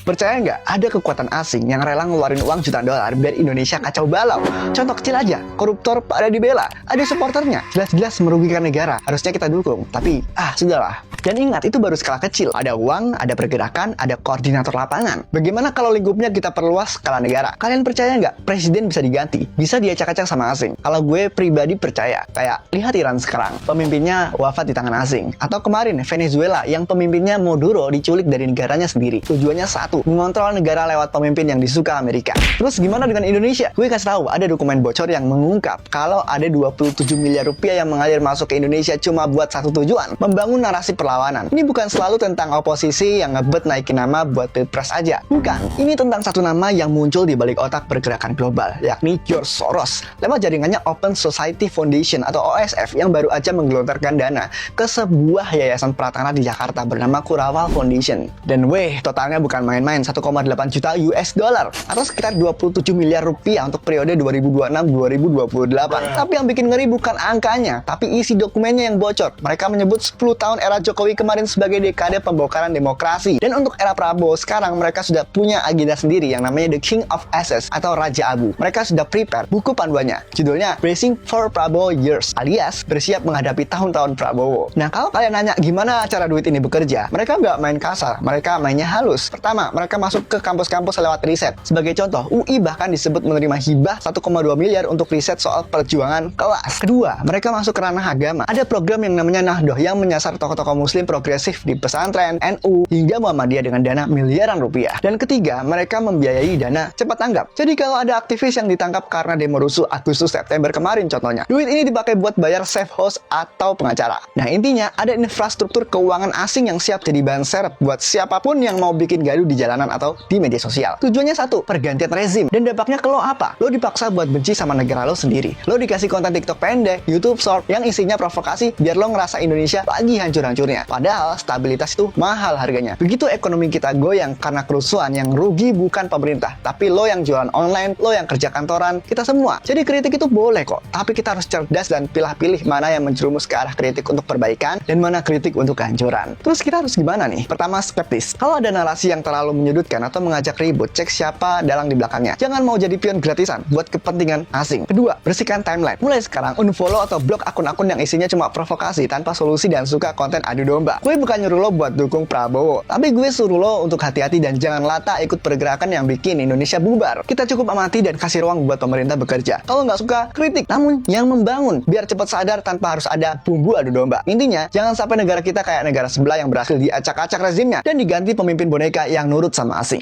Percaya nggak, ada kekuatan asing yang rela ngeluarin uang jutaan dolar biar Indonesia kacau balau. Contoh kecil aja, koruptor pada dibela. Ada supporternya, jelas-jelas merugikan negara. Harusnya kita dukung, tapi sudahlah. Dan ingat, itu baru skala kecil. Ada uang, ada pergerakan, ada koordinator lapangan. Bagaimana kalau lingkupnya kita perluas skala negara? Kalian percaya nggak, presiden bisa diganti? Bisa diacak-acak sama asing? Kalau gue pribadi percaya. Kayak, lihat Iran sekarang, pemimpinnya wafat di tangan asing. Atau kemarin, Venezuela, yang pemimpinnya Maduro diculik dari negaranya sendiri. Tujuannya satu, mengontrol negara lewat pemimpin yang disuka Amerika. Terus gimana dengan Indonesia? Gue kasih tahu, ada dokumen bocor yang mengungkap kalau ada 27 miliar rupiah yang mengalir masuk ke Indonesia cuma buat satu tujuan, membangun narasi perlawanan. Ini bukan selalu tentang oposisi yang ngebet naikin nama buat pilpres aja. Bukan, ini tentang satu nama yang muncul di balik otak pergerakan global, yakni George Soros, lewat jaringannya Open Society Foundation atau OSF yang baru aja menggelontorkan dana ke sebuah yayasan pratana di Jakarta bernama Kurawal Foundation. Dan totalnya bukan main-main, 1,8 juta US dollar atau sekitar 27 miliar rupiah untuk periode 2026-2028. Tapi yang bikin ngeri bukan angkanya, tapi isi dokumennya yang bocor. Mereka menyebut 10 tahun era Jokowi kemarin sebagai dekade pembongkaran demokrasi. Dan untuk era Prabowo sekarang mereka sudah punya agenda sendiri yang namanya The King of Asses atau Raja Abu. Mereka sudah prepare buku panduannya. Judulnya Bracing for Prabowo Years, alias bersiap menghadapi tahun-tahun Prabowo. Nah, kalau kalian nanya gimana cara duit ini bekerja, mereka nggak main kasar, mereka mainnya halus. Pertama, mereka masuk ke kampus-kampus lewat riset. Sebagai contoh, UI bahkan disebut menerima hibah 1,2 miliar untuk riset soal perjuangan kelas. Kedua, mereka masuk ke ranah agama. Ada program yang namanya Nahdoh yang menyasar tokoh-tokoh muslim progresif di pesantren, NU, hingga Muhammadiyah dengan dana miliaran rupiah. Dan ketiga, mereka membiayai dana cepat tanggap. Jadi kalau ada aktivis yang ditangkap karena demo rusuh Agustus September kemarin contohnya, duit ini dipakai buat bayar safe house atau pengacara. Nah, intinya ada infrastruktur keuangan asing yang siap jadi bahan serep buat siapapun yang mau bikin gaduh di jalanan atau di media sosial. Tujuannya satu, pergantian rezim. Dan dampaknya ke lo apa? Lo dipaksa buat benci sama negara lo sendiri. Lo dikasih konten TikTok pendek, YouTube Short yang isinya provokasi biar lo ngerasa Indonesia lagi hancur-hancurnya. Padahal stabilitas itu mahal harganya. Begitu ekonomi kita goyang karena kerusuhan, yang rugi bukan pemerintah, tapi lo yang jualan online, lo yang kerja kantoran, kita semua. Jadi kritik itu boleh kok, tapi kita harus cerdas dan pilih-pilih mana yang menjerumus ke arah kritik untuk perbaikan dan mana kritik untuk kehancuran. Terus kita harus gimana nih? Pertama, skeptis. Kalau ada narasi yang terlalu menyudutkan atau mengajak ribut, cek siapa dalang di belakangnya. Jangan mau jadi pion gratisan buat kepentingan asing. Kedua, bersihkan timeline. Mulai sekarang, unfollow atau blok akun-akun yang isinya cuma provokasi tanpa solusi dan suka konten adu domba. Gue bukan nyuruh lo buat dukung Prabowo, tapi gue suruh lo untuk hati-hati dan jangan lata ikut pergerakan yang bikin Indonesia bubar. Kita cukup amati dan kasih ruang buat pemerintah bekerja. Kalau nggak suka, kritik. Namun yang membangun, biar cepat sadar tanpa harus ada bumbu adu domba. Intinya, jangan sampai negara kita kayak negara sebelah yang berhasil diacak-acak rezimnya dan diganti pemimpin boneka yang nurut sama asing.